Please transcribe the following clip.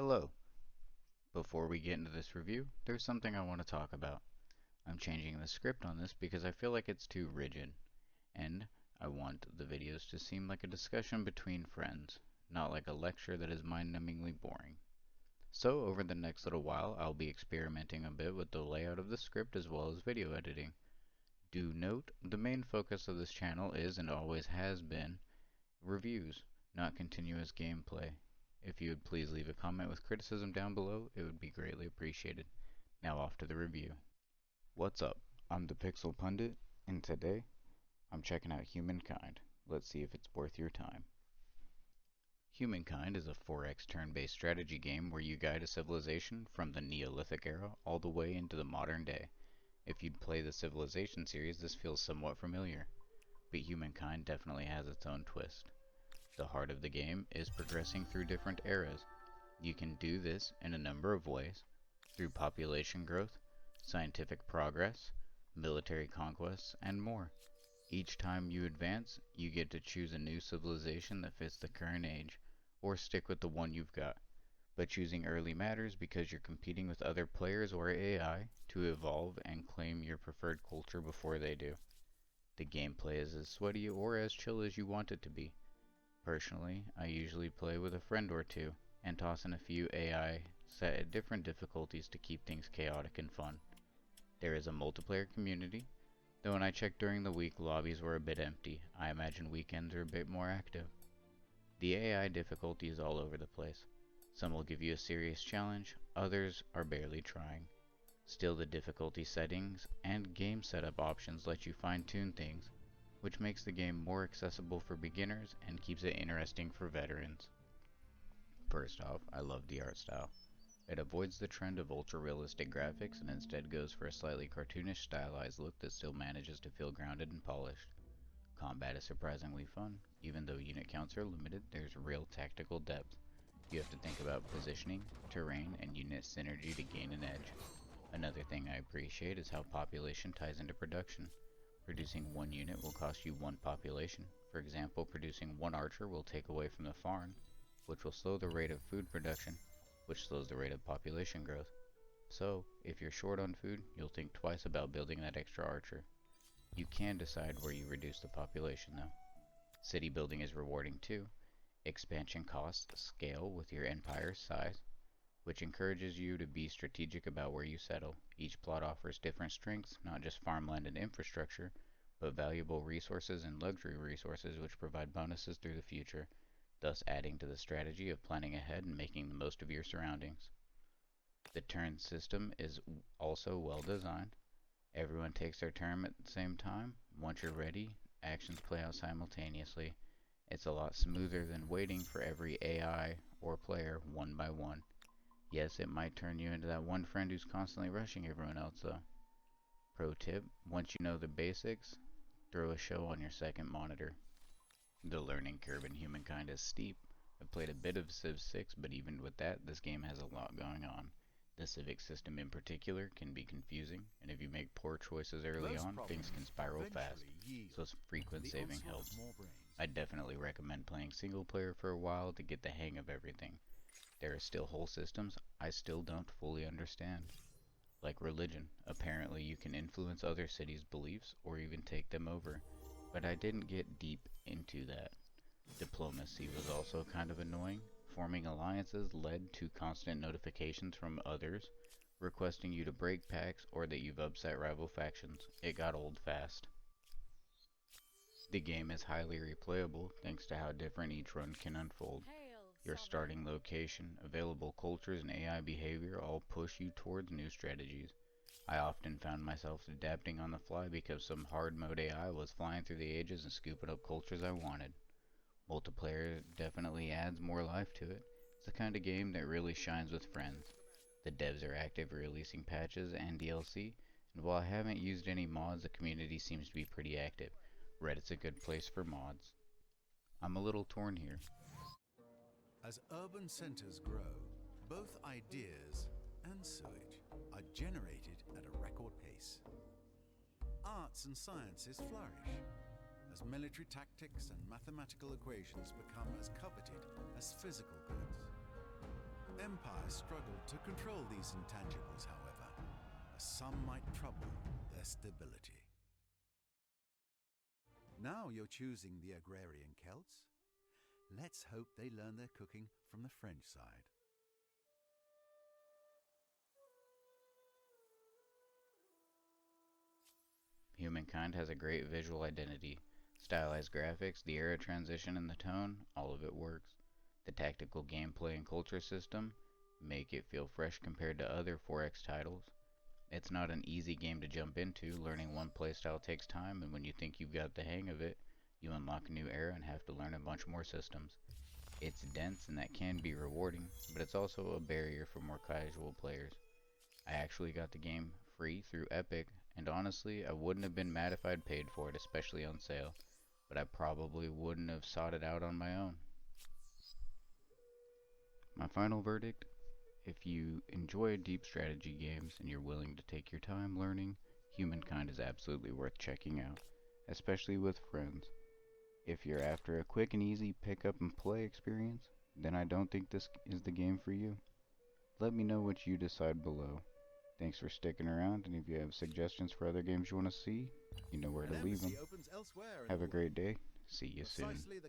Hello. Before we get into this review, there's something I want to talk about. I'm changing the script on this because I feel like it's too rigid, and I want the videos to seem like a discussion between friends, not like a lecture that is mind-numbingly boring. So over the next little while, I'll be experimenting a bit with the layout of the script as well as video editing. Do note, the main focus of this channel is and always has been reviews, not continuous gameplay. If you would please leave a comment with criticism down below, it would be greatly appreciated. Now off to the review. What's up? I'm ThePixelPundit, and today I'm checking out Humankind. Let's see if it's worth your time. Humankind is a 4x turn-based strategy game where you guide a civilization from the Neolithic era all the way into the modern day. If you'd play the Civilization series, this feels somewhat familiar, but Humankind definitely has its own twist. The heart of the game is progressing through different eras. You can do this in a number of ways, through population growth, scientific progress, military conquests, and more. Each time you advance, you get to choose a new civilization that fits the current age, or stick with the one you've got. But choosing early matters because you're competing with other players or AI to evolve and claim your preferred culture before they do. The gameplay is as sweaty or as chill as you want it to be. Personally, I usually play with a friend or two, and toss in a few AI set at different difficulties to keep things chaotic and fun. There is a multiplayer community, though when I checked during the week lobbies were a bit empty. I imagine weekends are a bit more active. The AI difficulty is all over the place. Some will give you a serious challenge, others are barely trying. Still, the difficulty settings and game setup options let you fine-tune things, which makes the game more accessible for beginners and keeps it interesting for veterans. First off, I love the art style. It avoids the trend of ultra-realistic graphics and instead goes for a slightly cartoonish stylized look that still manages to feel grounded and polished. Combat is surprisingly fun. Even though unit counts are limited, there's real tactical depth. You have to think about positioning, terrain, and unit synergy to gain an edge. Another thing I appreciate is how population ties into production. Producing one unit will cost you one population. For example, producing one archer will take away from the farm, which will slow the rate of food production, which slows the rate of population growth. So, if you're short on food, you'll think twice about building that extra archer. You can decide where you reduce the population though. City building is rewarding too. Expansion costs scale with your empire's size, which encourages you to be strategic about where you settle. Each plot offers different strengths, not just farmland and infrastructure, but valuable resources and luxury resources which provide bonuses through the future, thus adding to the strategy of planning ahead and making the most of your surroundings. The turn system is also well designed. Everyone takes their turn at the same time. Once you're ready, actions play out simultaneously. It's a lot smoother than waiting for every AI or player one by one. Yes, it might turn you into that one friend who's constantly rushing everyone else though. Pro tip, once you know the basics, throw a show on your second monitor. The learning curve in Humankind is steep. I've played a bit of Civ 6, but even with that, this game has a lot going on. The civic system in particular can be confusing, and if you make poor choices early on, things can spiral fast, so frequent saving helps. I definitely recommend playing single player for a while to get the hang of everything. There are still whole systems I still don't fully understand. Like religion, apparently you can influence other cities' beliefs or even take them over, but I didn't get deep into that. Diplomacy was also kind of annoying. Forming alliances led to constant notifications from others requesting you to break pacts or that you've upset rival factions. It got old fast. The game is highly replayable thanks to how different each run can unfold. Your starting location, available cultures, and AI behavior all push you towards new strategies. I often found myself adapting on the fly because some hard mode AI was flying through the ages and scooping up cultures I wanted. Multiplayer definitely adds more life to it. It's the kind of game that really shines with friends. The devs are active releasing patches and DLC, and while I haven't used any mods, the community seems to be pretty active. Reddit's a good place for mods. I'm a little torn here. As urban centers grow, both ideas and sewage are generated at a record pace. Arts and sciences flourish as military tactics and mathematical equations become as coveted as physical goods. Empires struggled to control these intangibles, however, as some might trouble their stability. Now you're choosing the agrarian Celts? Let's hope they learn their cooking from the French side. Humankind has a great visual identity. Stylized graphics, the era transition, and the tone, all of it works. The tactical gameplay and culture system make it feel fresh compared to other 4X titles. It's not an easy game to jump into. Learning one playstyle takes time, and when you think you've got the hang of it, you unlock a new era and have to learn a bunch more systems. It's dense and that can be rewarding, but it's also a barrier for more casual players. I actually got the game free through Epic, and honestly, I wouldn't have been mad if I'd paid for it, especially on sale, but I probably wouldn't have sought it out on my own. My final verdict: if you enjoy deep strategy games and you're willing to take your time learning, Humankind is absolutely worth checking out, especially with friends. If you're after a quick and easy pick up and play experience, then I don't think this is the game for you. Let me know what you decide below. Thanks for sticking around, and if you have suggestions for other games you want to see, you know where An to leave them. embassy opens elsewhere in Have the a great world. day. See you soon. Precisely the